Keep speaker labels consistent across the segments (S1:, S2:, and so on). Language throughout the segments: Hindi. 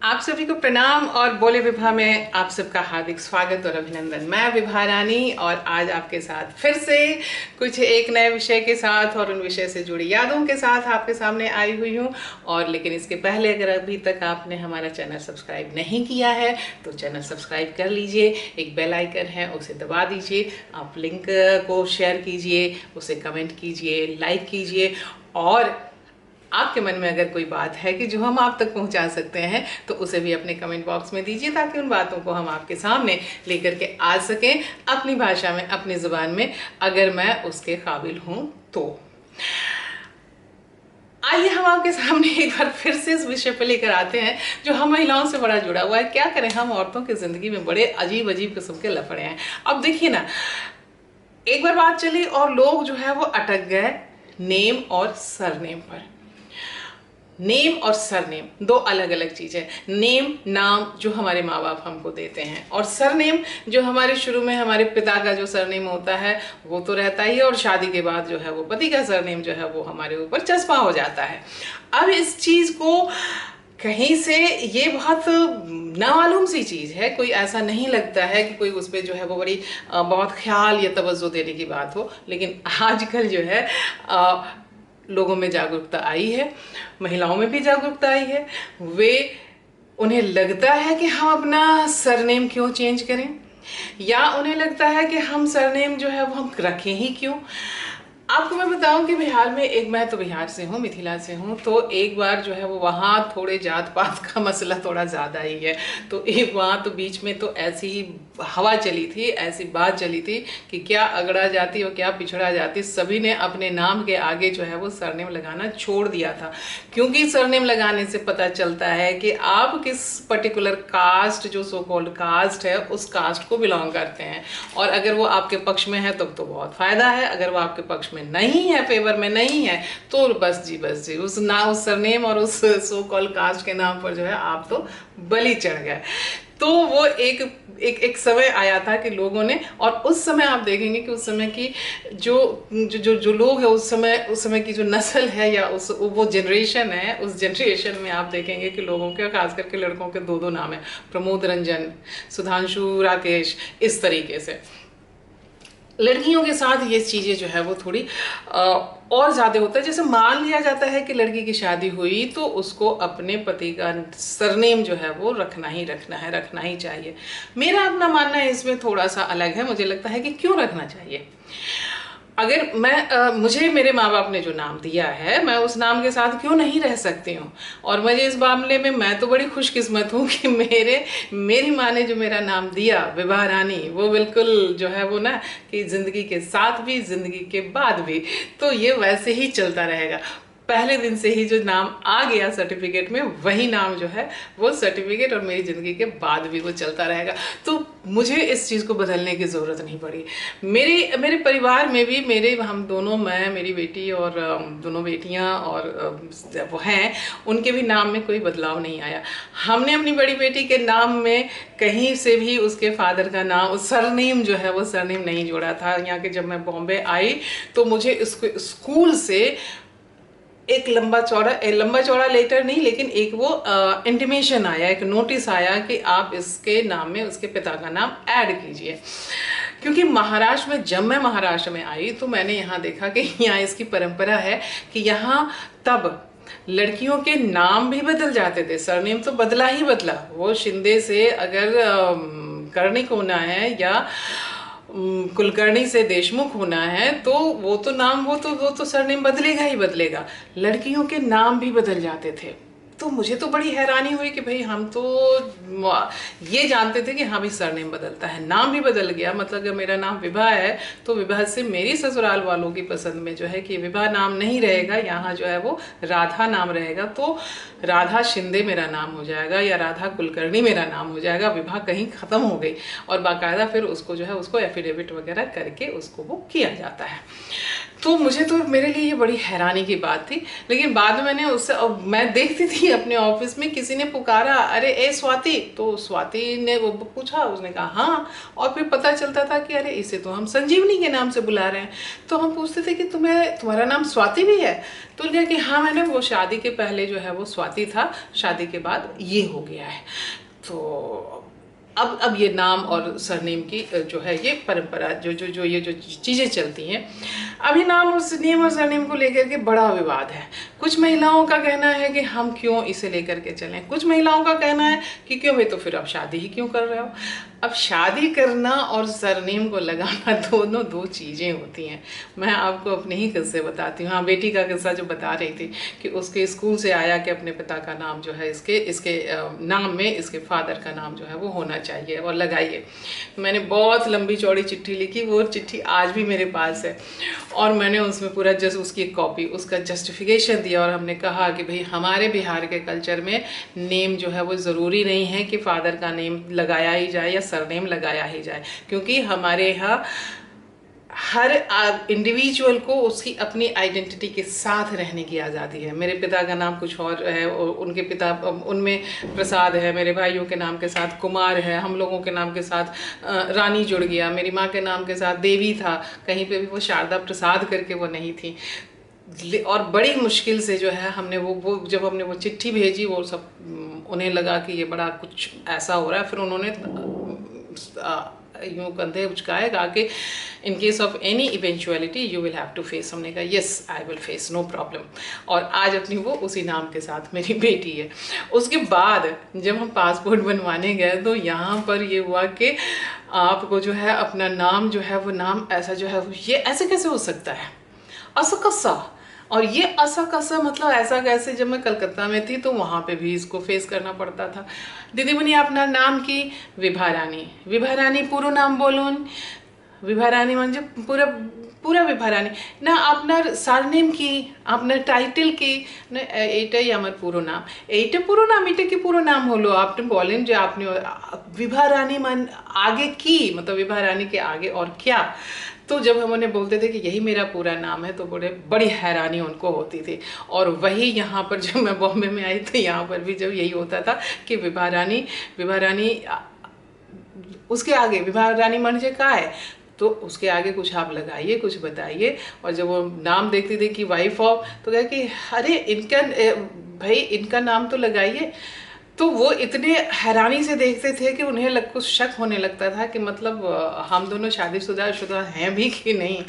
S1: आप सभी को प्रणाम और बोले विभा में आप सबका हार्दिक स्वागत और अभिनंदन। मैं विभा रानी और आज आपके साथ फिर से कुछ एक नए विषय के साथ और उन विषय से जुड़ी यादों के साथ आपके सामने आई हुई हूँ। और लेकिन इसके पहले अगर अभी तक आपने हमारा चैनल सब्सक्राइब नहीं किया है तो चैनल सब्सक्राइब कर लीजिए। एक बेल आइकन है उसे दबा दीजिए, आप लिंक को शेयर कीजिए, उसे कमेंट कीजिए, लाइक कीजिए और आपके मन में अगर कोई बात है कि जो हम आप तक पहुंचा सकते हैं तो उसे भी अपने कमेंट बॉक्स में दीजिए ताकि उन बातों को हम आपके सामने लेकर के आ सकें अपनी भाषा में, अपनी ज़ुबान में, अगर मैं उसके काबिल हूं तो। आइए हम आपके सामने एक बार फिर से इस विषय पर लेकर आते हैं जो हम महिलाओं से बड़ा जुड़ा हुआ है। क्या करें, हम औरतों की ज़िंदगी में बड़े अजीब अजीब किस्म के लफड़े हैं। अब देखिए ना, एक बार बात चली और लोग जो है वो अटक गए नेम और सरनेम पर। नेम और सरनेम दो अलग अलग चीज़ है। नेम नाम जो हमारे माँ बाप हमको देते हैं और सरनेम जो हमारे शुरू में हमारे पिता का जो सरनेम होता है वो तो रहता ही है और शादी के बाद जो है वो पति का सरनेम जो है वो हमारे ऊपर चस्पा हो जाता है। अब इस चीज़ को कहीं से ये बहुत नामालूम सी चीज़ है, कोई ऐसा नहीं लगता है कि कोई उस पर जो है वो बड़ी बहुत ख्याल या तवज्जो देने की बात हो। लेकिन आजकल जो है लोगों में जागरूकता आई है, महिलाओं में भी जागरूकता आई है। उन्हें लगता है कि हम अपना सरनेम क्यों चेंज करें, या उन्हें लगता है कि हम सरनेम जो है वो हम रखें ही क्यों। आपको मैं बताऊं कि बिहार में मैं तो बिहार से हूँ, मिथिला से हूँ, तो एक बार जो है वो वहाँ थोड़े जात पात का मसला थोड़ा ज़्यादा ही है। तो एक वहाँ तो बीच में तो ऐसी ही हवा चली थी, ऐसी बात चली थी कि क्या अगड़ा जाती और क्या पिछड़ा जाती, सभी ने अपने नाम के आगे जो है वो सरनेम लगाना छोड़ दिया था। क्योंकि सरनेम लगाने से पता चलता है कि आप किस पर्टिकुलर कास्ट, जो सो कॉल्ड कास्ट है, उस कास्ट को बिलोंग करते हैं। और अगर वो आपके पक्ष में है तब तो बहुत फ़ायदा है, अगर वो आपके पक्ष में नहीं है, फेवर में नहीं है, तो बस जी उस सरनेम और उस सो कॉल कास्ट के नाम पर जो है आप तो बलि चढ़ गए। तो वो एक समय आया था कि लोगों ने, और उस समय आप देखेंगे कि उस समय की जो लोग है, उस समय की जो नस्ल है या वो जनरेशन है, उस जनरेशन में आप देखेंगे कि लोगों के, खास करके लड़कों के दो नाम है, प्रमोद रंजन, सुधांशु राकेश, इस तरीके से। लड़कियों के साथ ये चीज़ें जो है वो थोड़ी और ज़्यादा होता है। जैसे मान लिया जाता है कि लड़की की शादी हुई तो उसको अपने पति का सरनेम जो है वो रखना ही चाहिए। मेरा अपना मानना है इसमें थोड़ा सा अलग है। मुझे लगता है कि क्यों रखना चाहिए। अगर मुझे मेरे माँ बाप ने जो नाम दिया है, मैं उस नाम के साथ क्यों नहीं रह सकती हूँ। और मुझे इस मामले में मैं तो बड़ी खुशकिस्मत हूँ कि मेरी माँ ने जो मेरा नाम दिया विभा रानी, वो बिल्कुल जो है वो ना कि ज़िंदगी के साथ भी, ज़िंदगी के बाद भी, तो ये वैसे ही चलता रहेगा। पहले दिन से ही जो नाम आ गया सर्टिफिकेट में, वही नाम जो है वो सर्टिफिकेट और मेरी ज़िंदगी के बाद भी वो चलता रहेगा। तो मुझे इस चीज़ को बदलने की ज़रूरत नहीं पड़ी। मेरे परिवार में भी हम दोनों, मैं, मेरी बेटी और दोनों बेटियां और वो हैं, उनके भी नाम में कोई बदलाव नहीं आया। हमने अपनी बड़ी बेटी के नाम में कहीं से भी उसके फादर का नाम, सरनेम जो है वो सरनेम नहीं जोड़ा था। यहाँ के जब मैं बॉम्बे आई तो मुझे इसको स्कूल से एक लंबा चौड़ा लेटर नहीं, लेकिन एक वो इंटीमेशन आया, एक नोटिस आया कि आप इसके नाम में उसके पिता का नाम ऐड कीजिए। क्योंकि जब मैं महाराष्ट्र में आई तो मैंने यहाँ देखा कि यहाँ इसकी परंपरा है कि यहाँ तब लड़कियों के नाम भी बदल जाते थे। सरनेम तो बदला ही बदला। वो शिंदे से अगर कर्णिक होना है या कुलकर्णी से देशमुख होना है तो वो तो सरनेम बदलेगा ही बदलेगा। लड़कियों के नाम भी बदल जाते थे। तो मुझे तो बड़ी हैरानी हुई कि भाई हम तो ये जानते थे कि हाँ भी सरनेम बदलता है, नाम भी बदल गया। मतलब अगर मेरा नाम विभा है तो विभा से मेरी ससुराल वालों की पसंद में जो है कि विभा नाम नहीं रहेगा, यहाँ जो है वो राधा नाम रहेगा। तो राधा शिंदे मेरा नाम हो जाएगा या राधा कुलकर्णी मेरा नाम हो जाएगा। विभा कहीं ख़त्म हो गई और बाकायदा फिर उसको जो है उसको एफिडेविट वगैरह करके उसको वो किया जाता है। तो मुझे तो मेरे लिए ये बड़ी हैरानी की बात थी। लेकिन बाद में मैंने उससे मैं देखती थी अपने ऑफिस में किसी ने पुकारा, अरे ए स्वाति, तो स्वाति ने वो पूछा, उसने कहा हाँ, और फिर पता चलता था कि अरे इसे तो हम संजीवनी के नाम से बुला रहे हैं। तो हम पूछते थे कि तुम्हारा नाम स्वाति भी है? तो उन्होंने कहा कि हाँ मैडम, वो शादी के पहले जो है वो स्वाति था, शादी के बाद ये हो गया है। तो अब ये नाम और सरनेम की जो है ये परंपरा जो ये जो चीज़ें चलती हैं, अभी नाम और नेम और सरनेम को लेकर के बड़ा विवाद है। कुछ महिलाओं का कहना है कि हम क्यों इसे लेकर के चलें, कुछ महिलाओं का कहना है कि क्यों भाई, तो फिर आप शादी ही क्यों कर रहे हो। अब शादी करना और सरनेम को लगाना दोनों दो चीज़ें होती हैं। मैं आपको अपने ही किस्से बताती हूँ। हाँ, बेटी का किस्सा जो बता रही थी कि उसके स्कूल से आया कि अपने पिता का नाम जो है इसके नाम में इसके फादर का नाम जो है वो होना चाहिए और लगाइए। मैंने बहुत लंबी चौड़ी चिट्ठी लिखी, वो चिट्ठी आज भी मेरे पास है, और मैंने उसमें पूरा उसकी एक कॉपी, उसका जस्टिफिकेशन दिया, और हमने कहा कि भाई हमारे बिहार के कल्चर में नेम जो है वो ज़रूरी नहीं है कि फादर का नेम लगाया ही जाए या सरनेम लगाया ही जाए, क्योंकि हमारे यहाँ हर इंडिविजुअल को उसकी अपनी आइडेंटिटी के साथ रहने की आज़ादी है। मेरे पिता का नाम कुछ और है, उनके पिता उनमें प्रसाद है, मेरे भाइयों के नाम के साथ कुमार है, हम लोगों के नाम के साथ रानी जुड़ गया, मेरी माँ के नाम के साथ देवी था, कहीं पे भी वो शारदा प्रसाद करके वो नहीं थी। और बड़ी मुश्किल से जो है हमने वो जब हमने वो चिट्ठी भेजी, वो सब उन्हें लगा कि ये बड़ा कुछ ऐसा हो रहा है। फिर उन्होंने यूँ कंधे उचकाए, कहा कि in case of any eventuality you will have to face. हमने कहा yes I will face, no problem. और आज अपनी वो उसी नाम के साथ मेरी बेटी है। उसके बाद जब हम पासपोर्ट बनवाने गए तो यहाँ पर ये हुआ कि आपको जो है अपना नाम जो है वो नाम ऐसा जो है ये ऐसे कैसे हो सकता है, असकसा। और ये असा कसा मतलब ऐसा कैसे, जब मैं कलकत्ता में थी तो वहाँ पे भी इसको फेस करना पड़ता था। दीदी मुनी आपना नाम की? विभा रानी। विभा रानी पूरा नाम बोलून? विभा रानी म्हणजे पूरा पूरा विभा रानी ना। আপনার সারনেম কি, আপনার টাইটেল কি? না এইটাই আমার পুরো নাম। এইটা পুরো নাম? এটা কি পুরো নাম হলো? আপনি বলেন যে আপনি विभा रानी मान आगे की, मतलब विभा रानी के आगे और क्या? तो जब हम उन्हें बोलते थे कि यही मेरा पूरा नाम है तो बड़ी हैरानी उनको होती थी। और वही यहाँ पर जब मैं बॉम्बे में आई तो यहाँ पर भी जब यही होता था कि विभा रानी उसके आगे विभा रानी म्हणजे काय, तो उसके आगे कुछ आप लगाइए, कुछ बताइए। और जब वो नाम देखती थी कि वाइफ ऑफ, तो कहा कि अरे इनका भाई इनका नाम तो लगाइए। तो वो इतने हैरानी से देखते थे कि उन्हें कुछ शक होने लगता था कि मतलब हम दोनों शादीशुदा हैं भी कि नहीं।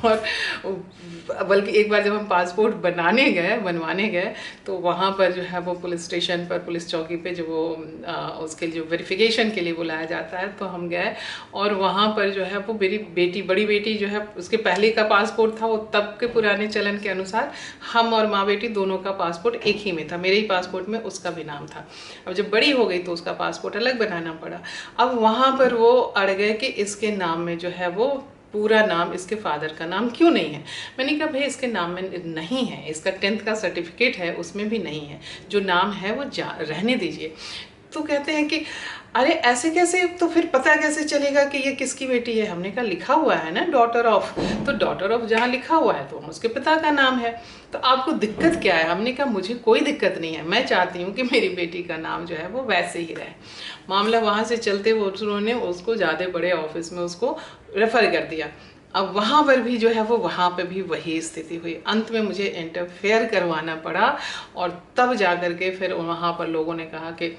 S1: और बल्कि एक बार जब हम पासपोर्ट बनवाने गए तो वहाँ पर जो है वो पुलिस स्टेशन पर, पुलिस चौकी पे जो वो उसके जो वेरिफिकेशन के लिए बुलाया जाता है, तो हम गए। और वहाँ पर जो है वो मेरी बड़ी बेटी जो है, उसके पहले का पासपोर्ट था, वो तब के पुराने चलन के अनुसार हम और माँ बेटी दोनों का पासपोर्ट एक ही में था। मेरे ही पासपोर्ट में उसका भी नाम था। अब जब बड़ी हो गई तो उसका पासपोर्ट अलग बनाना पड़ा। अब वहाँ पर वो अड़ गए कि इसके नाम में जो है वो पूरा नाम इसके फादर का नाम क्यों नहीं है। मैंने कहा भाई इसके नाम में नहीं है, इसका 10th का सर्टिफिकेट है उसमें भी नहीं है, जो नाम है वो रहने दीजिए। तो कहते हैं कि अरे ऐसे कैसे, तो फिर पता कैसे चलेगा कि ये किसकी बेटी है? हमने कहा लिखा हुआ है ना डॉटर ऑफ, तो डॉटर ऑफ जहाँ लिखा हुआ है तो उसके पिता का नाम है, तो आपको दिक्कत क्या है? हमने कहा मुझे कोई दिक्कत नहीं है, मैं चाहती हूँ कि मेरी बेटी का नाम जो है वो वैसे ही रहे। मामला वहाँ से चलते वो उन्होंने उसको ज़्यादा बड़े ऑफिस में उसको रेफ़र कर दिया। अब वहाँ पर भी जो है वो वहाँ पे भी वही स्थिति हुई। अंत में मुझे इंटरफेयर करवाना पड़ा, और तब जा कर के फिर वहाँ पर लोगों ने कहा कि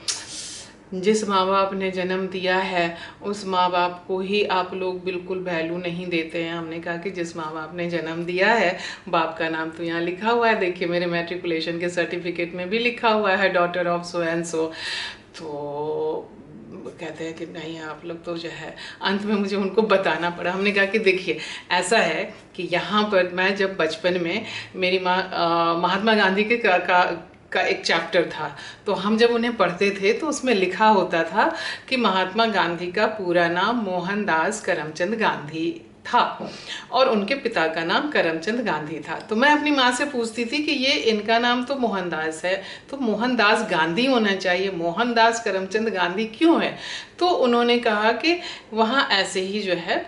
S1: जिस माँ बाप ने जन्म दिया है उस माँ बाप को ही आप लोग बिल्कुल वैल्यू नहीं देते हैं। हमने कहा कि जिस माँ बाप ने जन्म दिया है, बाप का नाम तो यहाँ लिखा हुआ है, देखिए मेरे मैट्रिकुलेशन के सर्टिफिकेट में भी लिखा हुआ है daughter of so and so. तो कहते हैं कि नहीं आप लोग तो जो है, अंत में मुझे उनको बताना पड़ा। हमने कहा कि देखिए ऐसा है कि यहाँ पर मैं जब बचपन में मेरी माँ महात्मा गांधी के का एक चैप्टर था, तो हम जब उन्हें पढ़ते थे तो उसमें लिखा होता था कि महात्मा गांधी का पूरा नाम मोहनदास करमचंद गांधी था और उनके पिता का नाम करमचंद गांधी था। तो मैं अपनी माँ से पूछती थी कि ये इनका नाम तो मोहनदास है, तो मोहनदास गांधी होना चाहिए, मोहनदास करमचंद गांधी क्यों है? तो उन्होंने कहा कि वहाँ ऐसे ही जो है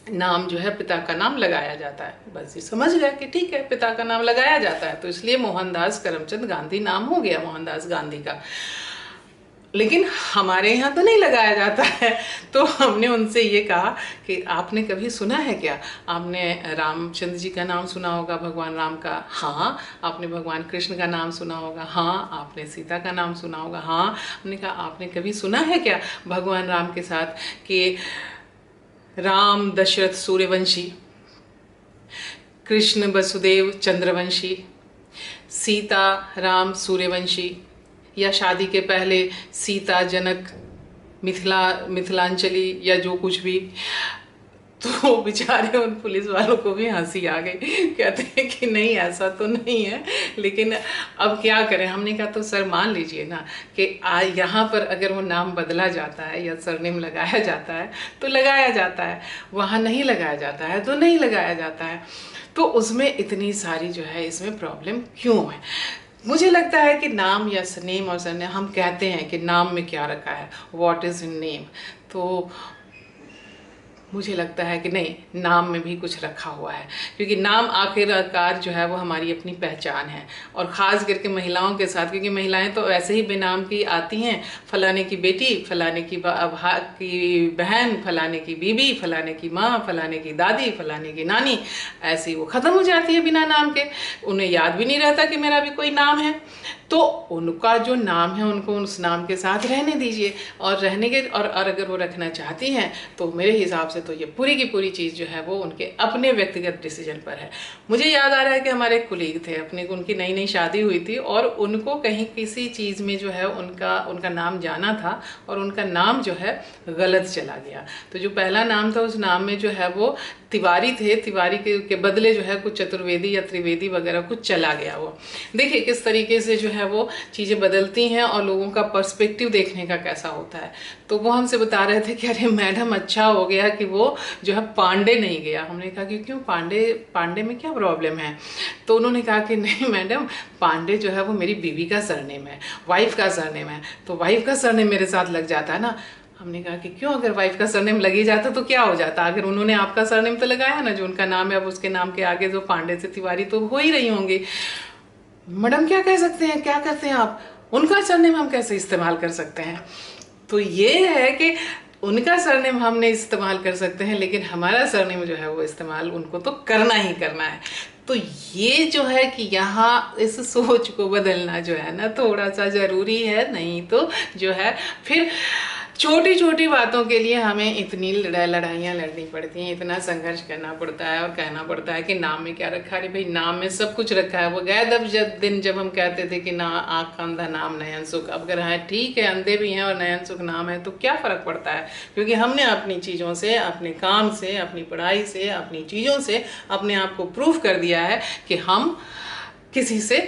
S1: नाम जो है पिता का नाम लगाया जाता है। बस ये समझ गया कि ठीक है पिता का नाम लगाया जाता है, तो इसलिए मोहनदास करमचंद गांधी नाम हो गया मोहनदास गांधी का। लेकिन हमारे यहाँ तो नहीं लगाया जाता है। तो हमने उनसे ये कहा कि आपने कभी सुना है क्या, आपने रामचंद्र जी का नाम सुना होगा, भगवान राम का, हाँ। आपने भगवान कृष्ण का नाम सुना होगा, हाँ। आपने सीता का नाम सुना होगा, हाँ। हमने कहा आपने कभी सुना है क्या भगवान राम के साथ कि राम दशरथ सूर्यवंशी, कृष्ण वसुदेव चंद्रवंशी, सीता राम सूर्यवंशी, या शादी के पहले सीता जनक मिथिलांचली, या जो कुछ भी। तो बेचारे उन पुलिस वालों को भी हंसी आ गई, कहते हैं कि नहीं ऐसा तो नहीं है, लेकिन अब क्या करें। हमने कहा तो सर मान लीजिए ना कि यहाँ पर अगर वो नाम बदला जाता है या सरनेम लगाया जाता है तो लगाया जाता है, वहाँ नहीं लगाया जाता है तो नहीं लगाया जाता है। तो उसमें इतनी सारी जो है इसमें प्रॉब्लम क्यों है। मुझे लगता है कि नाम या नेम और सरनेम, हम कहते हैं कि नाम में क्या रखा है, व्हाट इज़ इन नेम, तो मुझे लगता है कि नहीं, नाम में भी कुछ रखा हुआ है, क्योंकि नाम आखिरकार जो है वो हमारी अपनी पहचान है। और ख़ास करके महिलाओं के साथ, क्योंकि महिलाएं तो ऐसे ही बेनाम की आती हैं, फलाने की बेटी, फलाने की बहन, फलाने की बीबी, फलाने की माँ, फलाने की दादी, फलाने की नानी, ऐसी वो ख़त्म हो जाती है बिना नाम के। उन्हें याद भी नहीं रहता कि मेरा भी कोई नाम है। तो उनका जो नाम है उनको उस नाम के साथ रहने दीजिए, और रहने के और अगर वो रखना चाहती हैं तो मेरे हिसाब से तो ये पूरी की पूरी चीज़ जो है वो उनके अपने व्यक्तिगत डिसीजन पर है। मुझे याद आ रहा है कि हमारे एक कुलीग थे, उनकी नई नई शादी हुई थी, और उनको कहीं किसी चीज़ में जो है उनका नाम जाना था, और उनका नाम जो है गलत चला गया। तो जो पहला नाम था उस नाम में जो है वो तिवारी थे, तिवारी के बदले जो है कुछ चतुर्वेदी या त्रिवेदी वगैरह कुछ चला गया। वो देखिए किस तरीके से जो है वो चीज़ें बदलती हैं, और लोगों का पर्सपेक्टिव देखने का कैसा होता है। तो वो हमसे बता रहे थे कि अरे मैडम अच्छा हो गया कि वो जो है पांडे नहीं गया। हमने कहा कि क्यों, पांडे में क्या प्रॉब्लम है। तो उन्होंने कहा कि नहीं मैडम, पांडे जो है वो मेरी बीवी का सरनेम है, वाइफ का सरनेम है, तो वाइफ का सरनेम मेरे साथ लग जाता है ना। हमने कहा कि क्यों, अगर वाइफ का सरनेम लग ही जाता तो क्या हो जाता, अगर उन्होंने आपका सरनेम तो लगाया ना, जो उनका नाम है, अब उसके नाम के आगे जो पांडे से तिवारी तो हो ही रही होंगी। मैडम क्या कह सकते हैं, क्या करते हैं आप, उनका सरनेम हम कैसे इस्तेमाल कर सकते हैं। तो ये है कि उनका सरनेम हमने इस्तेमाल कर सकते हैं, लेकिन हमारा सरनेम जो है वो इस्तेमाल उनको तो करना ही करना है। तो ये जो है कि यहाँ इस सोच को बदलना जो है ना थोड़ा सा ज़रूरी है, नहीं तो जो है फिर छोटी छोटी बातों के लिए हमें इतनी लड़ाइयाँ लड़नी पड़ती हैं, इतना संघर्ष करना पड़ता है, और कहना पड़ता है कि नाम में क्या रखा है। अरे भाई नाम में सब कुछ रखा है। वो गए जब हम कहते थे कि ना आँख अंधा नाम नयन सुख, अब अगर हाँ ठीक है अंधे भी हैं और नयन सुख नाम है तो क्या फ़र्क पड़ता है, क्योंकि हमने अपनी चीज़ों से, अपने काम से, अपनी पढ़ाई से, अपनी चीज़ों से अपने आप को प्रूव कर दिया है कि हम किसी से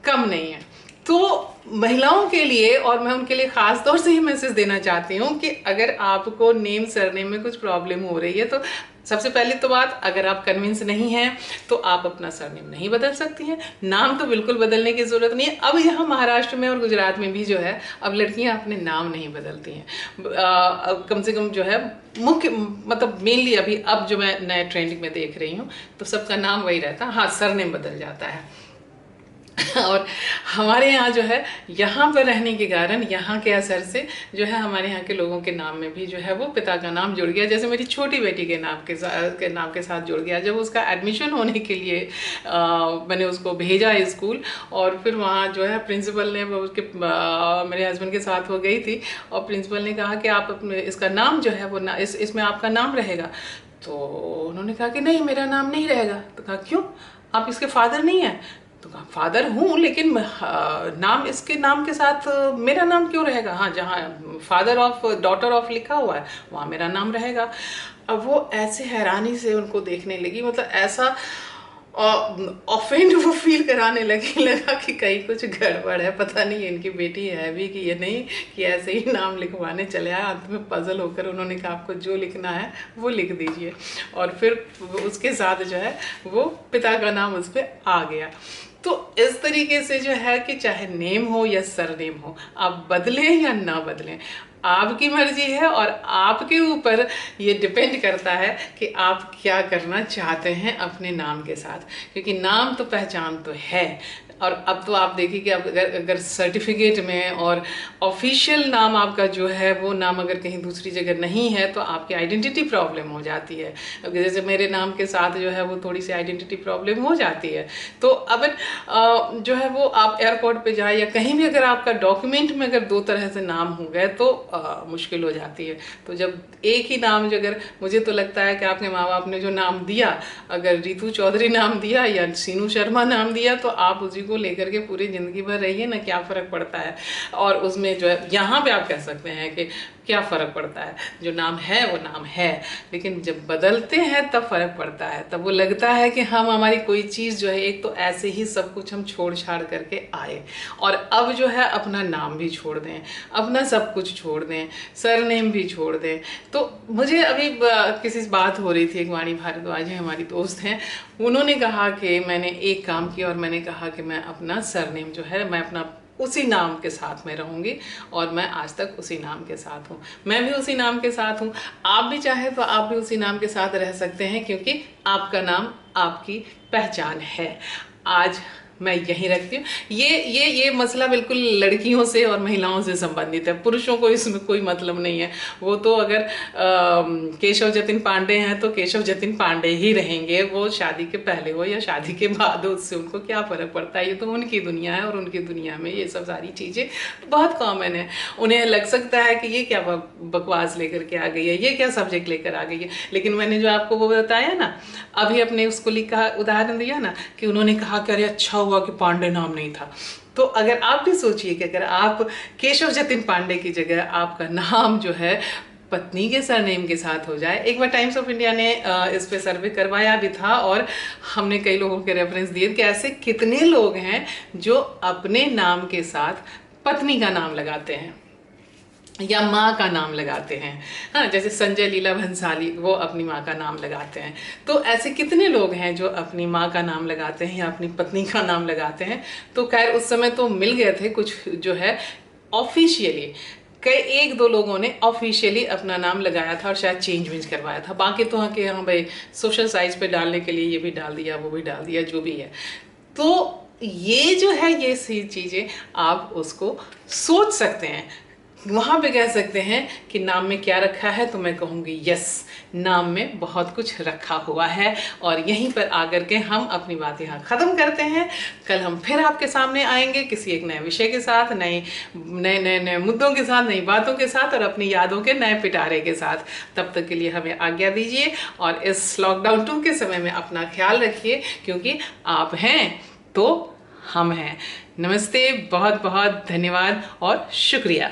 S1: कम नहीं हैं। तो महिलाओं के लिए, और मैं उनके लिए ख़ास तौर से ही मैसेज देना चाहती हूँ कि अगर आपको नेम सरनेम में कुछ प्रॉब्लम हो रही है तो सबसे पहले तो बात, अगर आप कन्विंस नहीं हैं तो आप अपना सरनेम नहीं बदल सकती हैं। नाम तो बिल्कुल बदलने की ज़रूरत नहीं है। अब यहाँ महाराष्ट्र में और गुजरात में भी जो है अब लड़कियाँ अपने नाम नहीं बदलती हैं, कम से कम जो है मुख्य मतलब मेनली अभी अब जो मैं नए ट्रेंडिंग में देख रही हूँ तो सबका नाम वही रहता है, हाँ सरनेम बदल जाता है। और हमारे यहाँ जो है, यहाँ पर रहने के कारण, यहाँ के असर से जो है हमारे यहाँ के लोगों के नाम में भी जो है वो पिता का नाम जुड़ गया। जैसे मेरी छोटी बेटी के नाम के साथ जुड़ गया। जब उसका एडमिशन होने के लिए मैंने उसको भेजा स्कूल, और फिर वहाँ जो है प्रिंसिपल ने मेरे हस्बैंड के साथ वो गई थी, और प्रिंसिपल ने कहा कि आप अपने इसका नाम जो है वो इसमें आपका नाम रहेगा। तो उन्होंने कहा कि नहीं मेरा नाम नहीं रहेगा। तो कहा क्यों, आप इसके फादर नहीं हैं। तो कहा फादर हूँ, लेकिन नाम इसके नाम के साथ मेरा नाम क्यों रहेगा। हाँ, जहाँ फादर ऑफ डॉटर ऑफ लिखा हुआ है वहाँ मेरा नाम रहेगा। अब वो ऐसे हैरानी से उनको देखने लगी, मतलब ऐसा ऑफेंड वो फील कराने लगा कि कहीं कुछ गड़बड़ है, पता नहीं इनकी बेटी है भी कि ये नहीं, कि ऐसे ही नाम लिखवाने चले आए। अंत में पजल होकर उन्होंने कहा आपको जो लिखना है वो लिख दीजिए, और फिर उसके साथ जो है वो पिता का नाम उस पर आ गया। तो इस तरीके से जो है कि चाहे नेम हो या सरनेम हो, आप बदलें या ना बदलें, आपकी मर्जी है और आपके ऊपर ये डिपेंड करता है कि आप क्या करना चाहते हैं अपने नाम के साथ, क्योंकि नाम तो पहचान तो है। और अब तो आप देखिए कि अब अगर सर्टिफिकेट में और ऑफिशियल नाम आपका जो है वो नाम अगर कहीं दूसरी जगह नहीं है तो आपकी आइडेंटिटी प्रॉब्लम हो जाती है। जैसे मेरे नाम के साथ जो है वो थोड़ी सी आइडेंटिटी प्रॉब्लम हो जाती है। तो अब जो है वो आप एयरपोर्ट पे जाए या कहीं भी अगर आपका डॉक्यूमेंट में अगर दो तरह से नाम हो गए तो मुश्किल हो जाती है। तो जब एक ही नाम जो, अगर मुझे तो लगता है कि आपके माँ बाप ने जो नाम दिया, अगर रितु चौधरी नाम दिया या सीनू शर्मा नाम दिया, तो आप उसी को लेकर के पूरी जिंदगी भर रहिए ना, क्या फर्क पड़ता है। और उसमें जो है यहाँ पे आप कह सकते हैं कि क्या फ़र्क पड़ता है, जो नाम है वो नाम है। लेकिन जब बदलते हैं तब फ़र्क पड़ता है, तब वो लगता है कि हम हमारी कोई चीज़ जो है, एक तो ऐसे ही सब कुछ हम छोड़ छाड़ करके आए और अब जो है अपना नाम भी छोड़ दें, अपना सब कुछ छोड़ दें, सरनेम भी छोड़ दें। तो मुझे अभी किसी से बात हो रही थी, एक वाणी भारद्वाज है, हमारी दोस्त हैं, उन्होंने कहा कि मैंने एक काम किया और मैंने कहा कि मैं अपना सरनेम जो है मैं अपना उसी नाम के साथ में रहूँगी और मैं आज तक उसी नाम के साथ हूँ, मैं भी उसी नाम के साथ हूँ। आप भी चाहे तो आप भी उसी नाम के साथ रह सकते हैं, क्योंकि आपका नाम आपकी पहचान है। आज मैं यहीं रखती हूँ। ये मसला बिल्कुल लड़कियों से और महिलाओं से संबंधित है, पुरुषों को इसमें कोई मतलब नहीं है। वो तो अगर केशव जतिन पांडे हैं तो केशव जतिन पांडे ही रहेंगे, वो शादी के पहले हो या शादी के बाद हो, उससे उनको क्या फ़र्क पड़ता है। ये तो उनकी दुनिया है और उनकी दुनिया में ये सब सारी चीज़ें बहुत कॉमन है। उन्हें लग सकता है कि ये क्या बकवास लेकर के आ गई है, ये क्या सब्जेक्ट लेकर आ गई है, लेकिन मैंने जो आपको वो बताया ना, अभी अपने उसको लिखा उदाहरण दिया ना कि उन्होंने कहा कि अरे अच्छा हुआ कि पांडे नाम नहीं था। तो अगर आप भी सोचिए कि अगर आप केशव जतिन पांडे की जगह आपका नाम जो है पत्नी के सरनेम के साथ हो जाए। एक बार टाइम्स ऑफ इंडिया ने इस पे सर्वे करवाया भी था और हमने कई लोगों के रेफरेंस दिए कि ऐसे कितने लोग हैं जो अपने नाम के साथ पत्नी का नाम लगाते हैं या माँ का नाम लगाते हैं। हाँ, जैसे संजय लीला भंसाली, वो अपनी माँ का नाम लगाते हैं। तो ऐसे कितने लोग हैं जो अपनी माँ का नाम लगाते हैं या अपनी पत्नी का नाम लगाते हैं। तो खैर उस समय तो मिल गए थे कुछ जो है ऑफिशियली, कई एक दो लोगों ने ऑफिशियली अपना नाम लगाया था और शायद चेंज करवाया था। बाकी तो हाँ कि हाँ भाई सोशल साइट्स पे डालने के लिए ये भी डाल दिया, वो भी डाल दिया, जो भी है। तो ये जो है ये सी चीज़ें आप उसको सोच सकते हैं, वहाँ पे कह सकते हैं कि नाम में क्या रखा है, तो मैं कहूँगी यस, नाम में बहुत कुछ रखा हुआ है। और यहीं पर आकर के हम अपनी बात यहाँ ख़त्म करते हैं। कल हम फिर आपके सामने आएंगे किसी एक नए विषय के साथ, नए मुद्दों के साथ, नई बातों के साथ और अपनी यादों के नए पिटारे के साथ। तब तक के लिए हमें आज्ञा दीजिए और इस लॉकडाउन 2 के समय में अपना ख्याल रखिए, क्योंकि आप हैं तो हम हैं। नमस्ते, बहुत बहुत धन्यवाद और शुक्रिया।